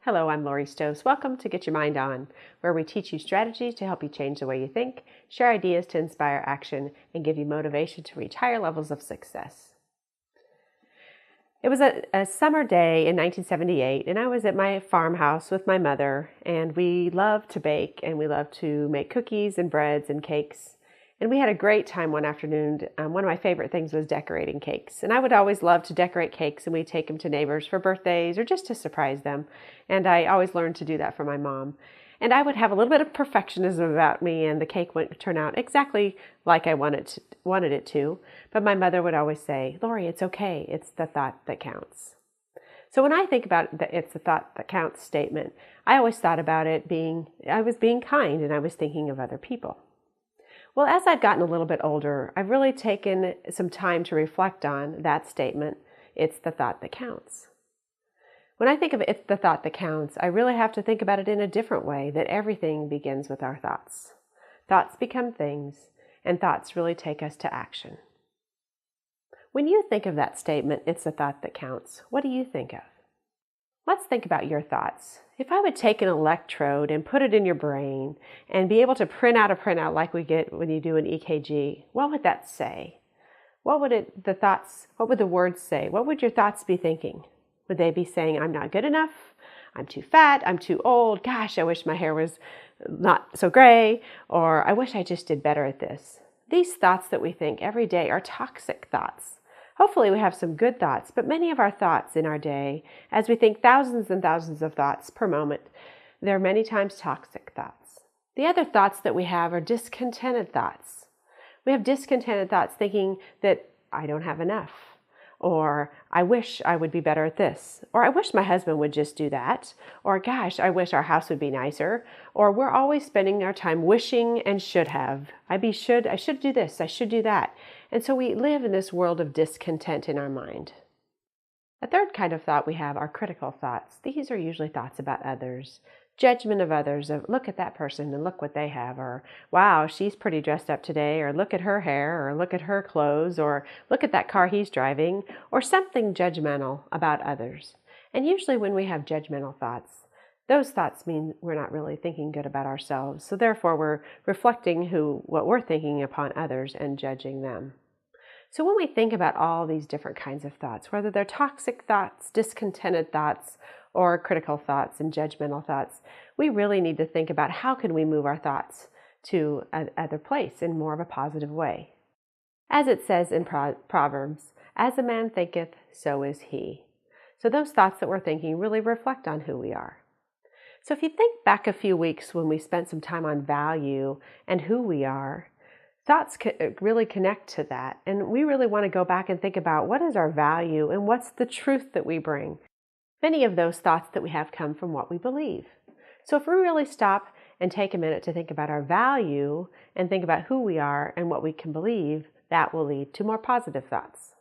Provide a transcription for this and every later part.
Hello, I'm Lori Stoves. Welcome to Get Your Mind On, where we teach you strategies to help you change the way you think, share ideas to inspire action, and give you motivation to reach higher levels of success. It was a summer day in 1978, and I was at my farmhouse with my mother, and we loved to bake, and we loved to make cookies and breads and cakes. And we had a great time one afternoon. One of my favorite things was decorating cakes. And I would always love to decorate cakes, and we'd take them to neighbors for birthdays or just to surprise them. And I always learned to do that for my mom. And I would have a little bit of perfectionism about me, and the cake wouldn't turn out exactly like I wanted it to. But my mother would always say, "Lori, it's okay. It's the thought that counts." So when I think about the "it's the thought that counts" statement, I always thought about it I was being kind and I was thinking of other people. Well, as I've gotten a little bit older, I've really taken some time to reflect on that statement, "It's the thought that counts." When I think of "it's the thought that counts," I really have to think about it in a different way, that everything begins with our thoughts. Thoughts become things, and thoughts really take us to action. When you think of that statement, "It's the thought that counts," what do you think of? Let's think about your thoughts. If I would take an electrode and put it in your brain and be able to print out a printout like we get when you do an EKG, what would that say? What would the words say? What would your thoughts be thinking? Would they be saying, "I'm not good enough, I'm too fat, I'm too old, gosh, I wish my hair was not so gray," or "I wish I just did better at this"? These thoughts that we think every day are toxic thoughts. Hopefully we have some good thoughts, but many of our thoughts in our day, as we think thousands and thousands of thoughts per moment, they're many times toxic thoughts. The other thoughts that we have are discontented thoughts. We have discontented thoughts thinking that "I don't have enough," or "I wish I would be better at this," or "I wish my husband would just do that," or "Gosh, I wish our house would be nicer," or we're always spending our time wishing and should have. I should do this, I should do that. And so we live in this world of discontent in our mind. A third kind of thought we have are critical thoughts. These are usually thoughts about others. Judgment of others, of "Look at that person and look what they have," or "Wow, she's pretty dressed up today," or "Look at her hair," or "Look at her clothes," or "Look at that car he's driving," or something judgmental about others. And usually when we have judgmental thoughts, those thoughts mean we're not really thinking good about ourselves. So therefore we're reflecting what we're thinking upon others and judging them. So when we think about all these different kinds of thoughts, whether they're toxic thoughts, discontented thoughts, or critical thoughts and judgmental thoughts, we really need to think about how can we move our thoughts to another place in more of a positive way. As it says in Proverbs, "As a man thinketh, so is he." So those thoughts that we're thinking really reflect on who we are. So if you think back a few weeks when we spent some time on value and who we are, thoughts really connect to that. And we really want to go back and think about what is our value and what's the truth that we bring. Many of those thoughts that we have come from what we believe. So if we really stop and take a minute to think about our value and think about who we are and what we can believe, that will lead to more positive thoughts.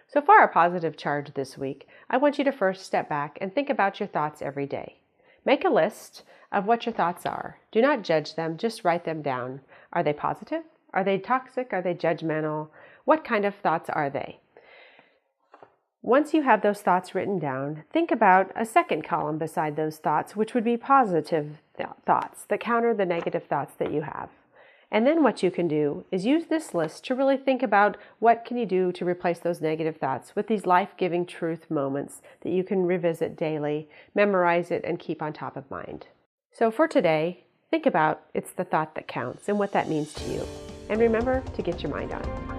So for our positive charge this week, I want you to first step back and think about your thoughts every day. Make a list of what your thoughts are. Do not judge them, just write them down. Are they positive? Are they toxic? Are they judgmental? What kind of thoughts are they? Once you have those thoughts written down, think about a second column beside those thoughts, which would be positive thoughts that counter the negative thoughts that you have. And then what you can do is use this list to really think about what can you do to replace those negative thoughts with these life-giving truth moments that you can revisit daily, memorize it, and keep on top of mind. So for today, think about "It's the thought that counts" and what that means to you. And remember to get your mind on.